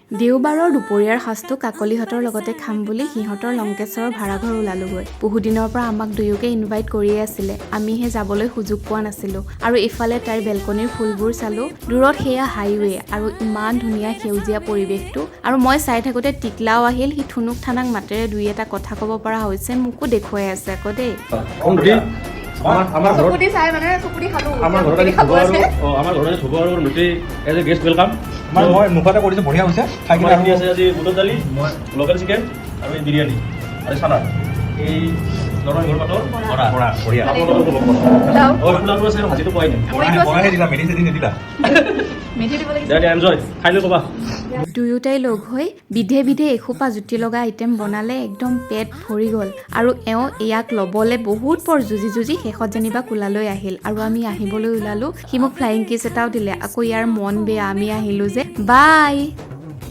দেওবাৰৰ দুপৰীয়াৰ সাজটো কাকলিহঁতৰ লগতে খাম বুলি সিহঁতৰ লংকেশ্বৰৰ ভাড়াঘৰ ওলালোগৈ। বহুদিনৰ পৰা আমাক দুয়োকে ইনভাইট কৰিয়ে আছিলে, আমিহে যাবলৈ সুযোগ পোৱা নাছিলোঁ। আৰু ইফালে তাইৰ বেলকনিৰ ফুলবোৰ চালোঁ, দূৰত সেয়া হাইৱে আৰু ইমান ধুনীয়া সেউজীয়া পৰিৱেশটো। আৰু মই চাই থাকোঁতে টিকলাও আহিল, সি ঠুনুক ঠানাক মাতেৰে দুই এটা কথা ক'ব পৰা হৈছে, মোকো দেখুৱাই আছে আকৌ দেই। আমাৰ ঘৰতে থব আৰু মিঠি এজ এ গেষ্ট ৱেলকাম। মই মুখতে কৰিছোঁ, বঢ়িয়া হৈছে। আমাৰ কি আছে আজি বুটৰ দালি, লোকেল চিকেন আৰু এই বিৰিয়ানী আৰু চালাড। এই নৰসিংহৰ পাতৰ বৰা বঢ়িয়া। আপোনালোকৰ আছে ভাজিটো পোৱাই নাই। মেডি চেডি নিদিলা? এনজয় খাই লৈ ক'বা। দুয়োটাই লগ হৈ বিধে বিধে এসোপা জুতি লগা আইটেম বনালে, একদম পেট ভৰি গ'ল। আৰু এওঁ ইয়াক ল'বলৈ বহুত পৰ যুঁজি শেষত যেনিবা কোলালৈ আহিল আৰু আমি আহিবলৈ ওলালোঁ। সি মোক ফ্লাইং কিছ এটাও দিলে। আকৌ ইয়াৰ মন বেয়া, আমি আহিলোঁ যে। বাই।